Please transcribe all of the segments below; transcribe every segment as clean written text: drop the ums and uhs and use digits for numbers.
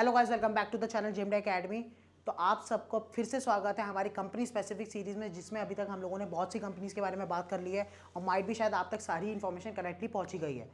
Hello guys, welcome back to the channel JMD academy. तो आप सबको फिर से स्वागत है हमारी कंपनी स्पेसिफिक सीरीज में, जिसमें अभी तक हम लोगों ने बहुत सी कंपनीज के बारे में बात कर ली है और माइट भी शायद आप तक सारी इन्फॉर्मेशन करेक्टली पहुंची गई है।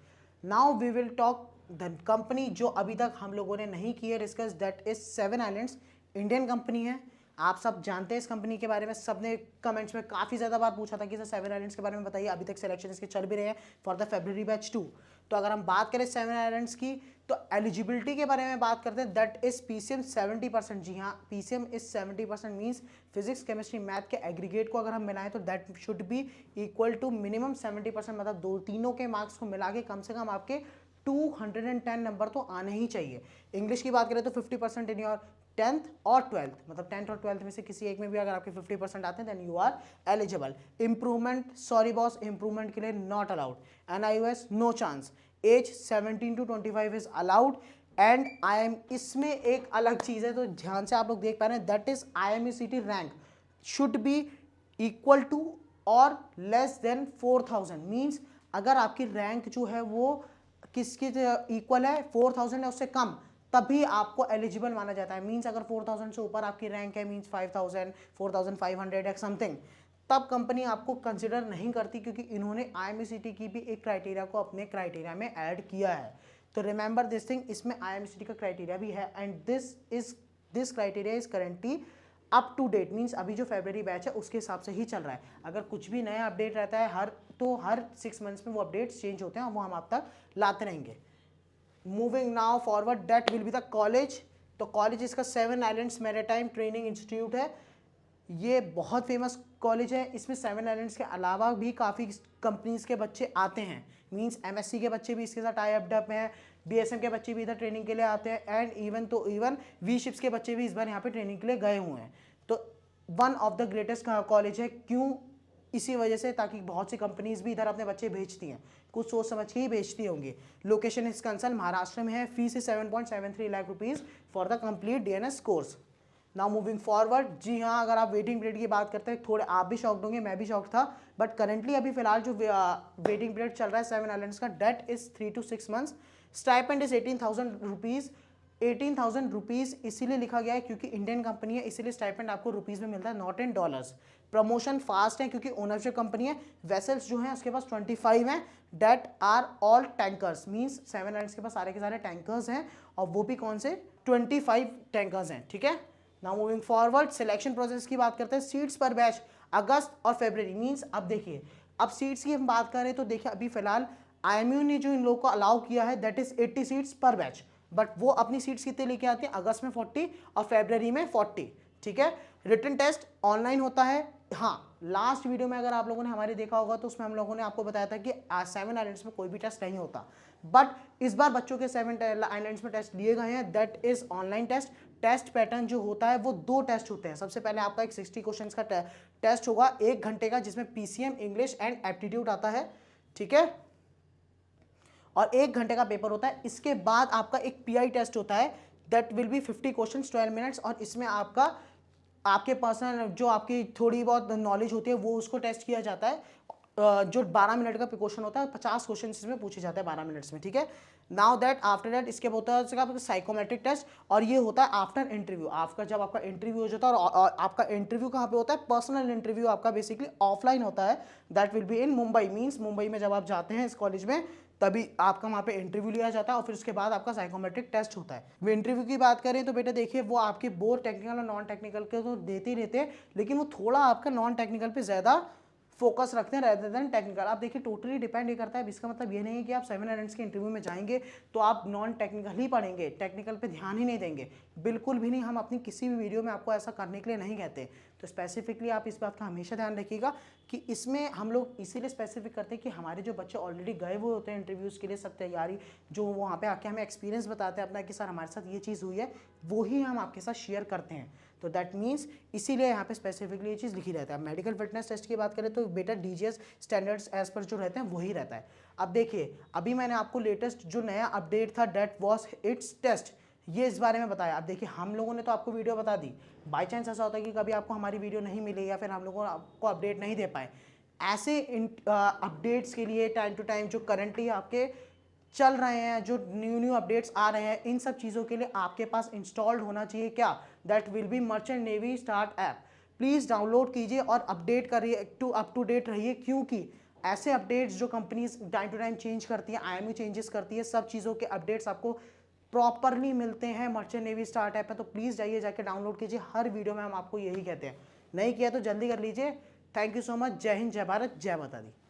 Now we will talk the company जो अभी तक हम लोगों ने नहीं की है discuss, that is Seven Islands. Indian company है, आप सब जानते हैं इस कंपनी के बारे में। सबने कमेंट्स में काफ़ी ज़्यादा बार पूछा था कि सर सेवन आइलैंड्स के बारे में बताइए। अभी तक सिलेक्शन इसके चल भी रहे हैं फॉर द February बैच 2। तो अगर हम बात करें सेवन आइलैंड्स की, तो एलिजिबिलिटी के बारे में बात करते हैं, दैट इज पीसीएम 70%। जी हाँ, PCM is 70%, means physics chemistry math के एग्रीगेट को अगर हम मिलाएं तो that should be equal to minimum 70%, मतलब दो तीनों के मार्क्स को मिला के कम से कम आपके 210 नंबर तो आने ही चाहिए। इंग्लिश की बात करें तो 50% इन योर 10th और 12th, मतलब 10th और 12th में से किसी एक में भी अगर आपके 50% आते हैं then you are eligible. Improvement, sorry boss, improvement के लिए not allowed. NIOS no chance. Age 17 to 25 is allowed. And I इसमें एक अलग चीज़ है, तो ध्यान से आप लोग देख पा रहे हैं, that is IMECT rank should be equal to और लेस देन 4000। मीन्स अगर आपकी रैंक जो है वो किसके इक्वल है, 4000 है, उससे कम, तभी आपको एलिजिबल माना जाता है। मीन्स अगर 4000 से ऊपर आपकी रैंक है, मीन्स 5000, 4500 या समथिंग, तब कंपनी आपको कंसिडर नहीं करती, क्योंकि इन्होंने IMECT की भी एक क्राइटेरिया को अपने क्राइटेरिया में ऐड किया है। तो रिमेंबर दिस थिंग, इसमें IMECT का क्राइटेरिया भी है and this criteria is currently up to date. Means अभी जो February बैच है उसके हिसाब से ही चल रहा है। अगर कुछ भी नया अपडेट रहता है हर 6 मंथ्स में वो अपडेट्स चेंज होते हैं और वो हम आप तक लाते रहेंगे। Moving now forward, that will be the college. तो कॉलेज इसका seven islands maritime training institute है। ये बहुत फेमस कॉलेज है। इसमें सेवन आइलैंड्स के अलावा भी काफ़ी कंपनीज के बच्चे आते हैं। मींस MSc के बच्चे भी इसके साथ टाई अप हैं, BSM के बच्चे भी इधर ट्रेनिंग के लिए आते हैं, एंड इवन वी शिप्स के बच्चे भी इस बार यहाँ पे ट्रेनिंग के लिए गए हुए हैं। तो one of the greatest college है। क्यों? इसी वजह से, ताकि बहुत सी कंपनीज भी इधर अपने बच्चे भेजती हैं, कुछ सोच समझ के ही भेजती होंगी। लोकेशन इस कंसर्न महाराष्ट्र में है। Fees is 7.73 lakh rupees for the complete DNS course. Now moving forward, जी हाँ, अगर आप वेटिंग पीरियड की बात करते हैं, थोड़े आप भी शॉक्ड होंगे, मैं भी शॉक्ड था, बट करेंटली अभी फिलहाल जो वेटिंग पीरियड चल रहा है सेवन आइलैंड्स का, date is 3 to 6 months. Stipend is 18,000 rupees. 18,000 rupees इसीलिए लिखा गया है क्योंकि इंडियन कंपनी है, इसीलिए स्टाइपेंड आपको रुपीज़ में मिलता है, not in dollars. Promotion fast है क्योंकि ओनरशिप कंपनी है। वेसल्स जो हैं उसके पास 25 हैं, that are all tankers. Means Seven Islands के पास सारे के सारे टैंकर्स हैं, और वो भी कौन से, 25 टैंकर्स हैं, ठीक है। Now moving forward, selection process की बात करते हैं। सीट्स पर बैच अगस्त और February। मीन्स अब देखिए, अब सीट्स की हम बात करें तो देखिए अभी फिलहाल IMU ने जो इन लोगों को अलाउ किया है, दैट इज 80 सीट्स पर बैच, बट वो अपनी सीट्स कितने लेके आती है, अगस्त में 40 और February में 40, ठीक है। रिटन टेस्ट ऑनलाइन होता है। हाँ, लास्ट वीडियो में अगर आप लोगों ने हमारे देखा होगा तो उसमें हम लोगों ने आपको बताया था कि सेवन आइलैंड्स में कोई भी टेस्ट नहीं होता, बट इस बार बच्चों के सेवन आइलैंड्स में टेस्ट लिए गए हैं, that is online test. Test pattern जो होता है वो 2 टेस्ट होते हैं। सबसे पहले आपका एक 60 क्वेश्चंस का टेस्ट होगा 1 घंटे का, जिसमें PCM, इंग्लिश एंड एप्टीट्यूड आता है, ठीक है, और 1 घंटे का पेपर होता है। इसके बाद आपका एक PI टेस्ट होता है, that will be 50 questions 12 minutes, और इसमें आपके पर्सनल जो आपकी थोड़ी बहुत नॉलेज होती है वो उसको टेस्ट किया जाता है। जो 12 मिनट का क्वेश्चन होता है, 50 क्वेश्चन इसमें पूछे जाते हैं 12 मिनट्स में, ठीक है। नाउ दैट आफ्टर दैट इसके होता है साइकोमेट्रिक टेस्ट, और ये होता है आफ्टर इंटरव्यू। आपका जब आपका इंटरव्यू हो जाता है, और आपका इंटरव्यू कहाँ पे होता है, पर्सनल इंटरव्यू आपका बेसिकली ऑफलाइन होता है, that will be in Mumbai. Means Mumbai में जब आप जाते हैं इस कॉलेज में, तभी आपका वहाँ पे इंटरव्यू लिया जाता है, और फिर उसके बाद आपका साइकोमेट्रिक टेस्ट होता है। वो इंटरव्यू की बात करें तो बेटा देखिए, वो आपके बोर्ड टेक्निकल और नॉन टेक्निकल के तो देते ही रहते हैं, लेकिन वो थोड़ा आपका नॉन टेक्निकल पे ज़्यादा फोकस रखते हैं रेदर देन टेक्निकल। आप देखिए टोटली डिपेंड ये करता है। इसका मतलब ये नहीं है कि आप सेवन आइलैंड्स के इंटरव्यू में जाएंगे तो आप नॉन टेक्निकल ही पढ़ेंगे, टेक्निकल पे ध्यान ही नहीं देंगे, बिल्कुल भी नहीं। हम अपनी किसी भी वीडियो में आपको ऐसा करने के लिए नहीं कहते। तो स्पेसिफिकली आप इस बात का हमेशा ध्यान रखिएगा कि इसमें हम लोग इसीलिए स्पेसिफिक करते हैं कि हमारे जो बच्चे ऑलरेडी गए हुए होते हैं इंटरव्यूज़ के लिए, सब तैयारी जो वहाँ पे आके हमें एक्सपीरियंस बताते हैं अपना कि सर हमारे साथ ये चीज़ हुई है, वो ही हम आपके साथ शेयर करते हैं। तो दैट मीन्स इसीलिए यहाँ पे स्पेसिफिकली ये चीज़ लिखी रहता है। मेडिकल फिटनेस टेस्ट की बात करें तो बेटा DGS स्टैंडर्ड्स एज पर जो रहते हैं वही रहता है। अब देखिए, अभी मैंने आपको लेटेस्ट जो नया अपडेट था, डेट वॉज इट्स टेस्ट, ये इस बारे में बताया। अब देखिए, हम लोगों ने तो आपको वीडियो बता दी, बाई चांस ऐसा होता है कि कभी आपको हमारी वीडियो नहीं मिली या फिर हम लोगों आपको अपडेट नहीं दे पाए। ऐसे अपडेट्स के लिए टाइम टू टाइम जो करंटली आपके चल रहे हैं, जो न्यू अपडेट्स आ रहे हैं, इन सब चीज़ों के लिए आपके पास इंस्टॉल्ड होना चाहिए क्या, that will be merchant navy start app. Please download कीजिए और अपडेट करिए, अप टू डेट रहिए, क्योंकि ऐसे अपडेट्स जो companies time to time change करती है, IMU चेंजेस करती है, सब चीज़ों के अपडेट्स आपको प्रॉपरली मिलते हैं मर्चेंट नेवी स्टार्ट ऐप में। तो प्लीज़ जाइए, जाके डाउनलोड कीजिए, हर वीडियो में हम आपको यही कहते हैं। नहीं किया तो जल्दी कर लीजिए। Thank you so much. जय हिंद, जय भारत, जय माता दी।